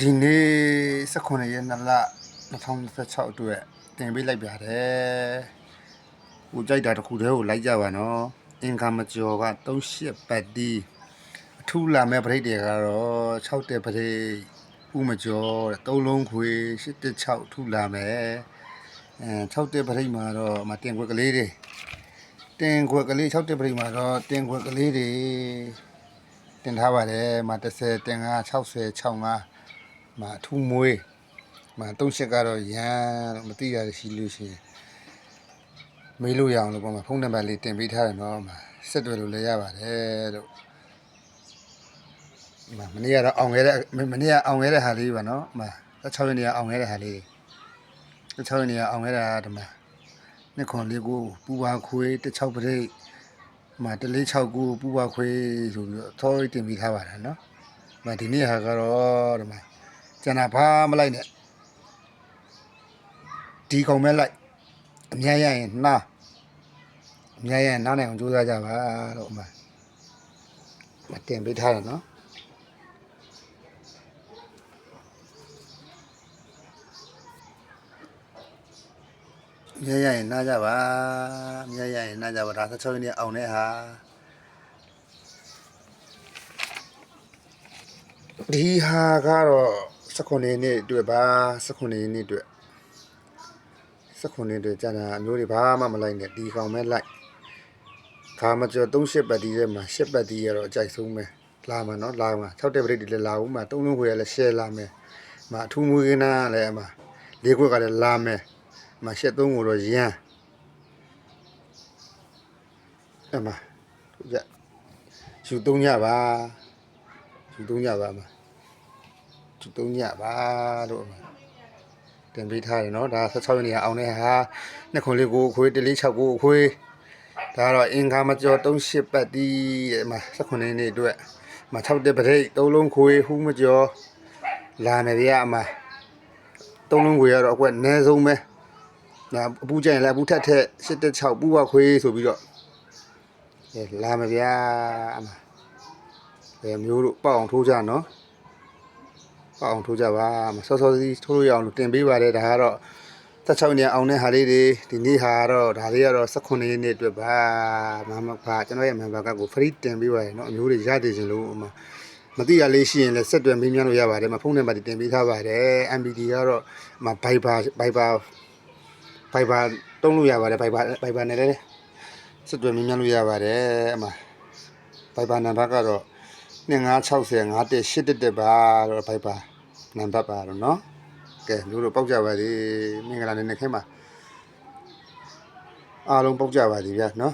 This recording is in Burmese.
ဒီနေ့18ရက်2လ2026အတွက်တင်ပေးလိုက်ပါတယ်။ကိုကြိုက်တာတစ်ခုတည်းကိုလိုက်ကြပါနော်။အင်ကာမကျော်က38ပတ်တီးအထူးလာမဲ့ပရိတ်တွေကတော့6တက်ပရိတ်ဥမကျော်3လုံးခွေ816အထူးလာမယ်။6တက်ပရိတ်မှာတော့မတင်ခွက်ကလေးတွေတင်ခွက်ကလေး6တက်ပရိတ်မှာတော့တင်ခွက်ကလေးတွေတင်ထားပါတယ်။မှာ30တင်5 60 65မှာအထူးမွေးမှာ38ကတော့ရန်လို့မသိရရှိလို့ရှိရင်မေးလို့ရအောင်လို့ပေါ့မှာဖုန်းနံပါတ်လေးတင်ပေးထားတယ်နော်မှာဆက်သွယ်လို့လည်းရပါတယ်လို့မှာမနေ့ကတော့အောင်ခဲ့တဲ့ဟာလေးပါနော်မှာ16ရက်နေ့ကအောင်ခဲ့တဲ့ဟာလေး16ရက်နေ့ကအောင်ခဲ့တာဒီမှာနှစ်ခွန်လေးကိုပူပါခွေး16ပရိတ်မှာ146ကိုပူပါခွေးဆိုပြီးတော့ထော်တင်ပေးထားပါတယ်နော်မှာဒီနေ့ဟာကတော့ဒီမှာကျန်တာဘာမလိုက်နဲ့ဒီကောင်မဲ့လိုက်အများရရင်နှားအများရရင်နားနိုင်အောင်ကြိုးစားကြပါလို့မှတင်ပေးထားတယ်နော်အများရရင်နားကြပါအများရရင်နားကြပါဒါ16ရက်နေ့အောင်တဲ့ဟာဒီဟာကတော့19ရက်နေ့အတွက်ပါ19ရက်နေ့အတွက်19နှစ်တွေကြာတာအမျိုးတွေဘာမှမလိုက်နဲ့ဒီကောင်ပဲလိုက်ခါမကျော်38ပတ်တီးထဲမှာ10ပတ်တီးရတော့အကြိုက်ဆုံးပဲလာမှာနော်လာမှာ6တက်ပရိတ်တွေလည်းလာဦးမှာ3လုံးခွေရလည်း share လာမယ်မှာအထူးမွေးကနာလည်းအမှာ၄ခွက်ကလည်းလာမယ်မှာ73ကိုတော့ရန်အမှာကြယူ3ညပါယူ3ညပါမှာယူ3ညပါလို့တင်ပေးထားတယ်နော်ဒါ16ရက်နေ့အောင်တဲ့ဟာနှစ်ခွန်လေးကိုခွေး146ကိုခွေးဒါကတော့အင်္ဂါမကျော်38ပတ်တီးမှာ18ရက်နေ့အတွက်မှာ6တက်ပရိတ်3လုံးခွေးဟူးမကျော်လာမယ်ဗျာအမှာ3လုံးခွေးကတော့အကွက်နည်းဆုံးပဲဒါအပူကြရင်လည်းအပူထက်816ပူပါခွေးဆိုပြီးတော့လာမယ်ဗျာအမှာမျိုးတို့ပေါက်အောင်ထိုးကြနော်ပေါအောင်ထိုးကြပါမစောစောစီးထိုးလို့ရအောင်လို့တင်ပေးပါတယ်ဒါကတော့16နှစ်အောင်တဲ့ဟာလေးတွေဒီနေ့ဟာတော့ဒါလေးကတော့18ရက်နေ့အတွက်ပါကျွန်တော်ရဲ့ member ကကို free တင်ပေးပါတယ်เนาะအမျိုးတွေရတည်ခြင်းလို့မသိရလေးရှိရင်လည်းဆက်သွယ်မေးမြန်းလို့ရပါတယ်ဖုန်းနံပါတ်တင်ပေးထားပါတယ် MPD ကတော့Viber တုံးလို့ရပါတယ် Viber နဲ့လည်းဆက်သွယ်မေးမြန်းလို့ရပါတယ်Viber နံပါတ်ကတော့25605188ပါတော့ဖိုက်ပါနံပါတ်ပါတော့เนาะကဲမျိုးတို့ပေါက်ကြပါစေမင်္ဂလာနေ့နဲ့ခင်းပါအားလုံးပေါက်ကြပါစေဗျာเนาะ